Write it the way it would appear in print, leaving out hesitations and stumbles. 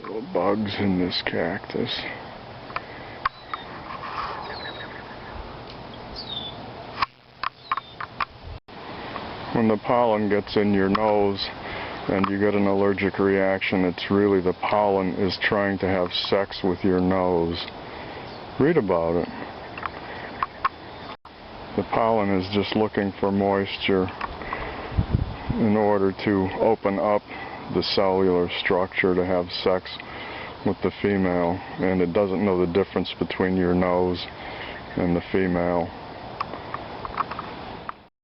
Little bugs in this cactus. When the pollen gets in your nose and you get an allergic reaction, it's really the pollen is trying to have sex with your nose. Read about it. The pollen is just looking for moisture in order to open up the cellular structure to have sex with the female, and it doesn't know the difference between your nose and the female.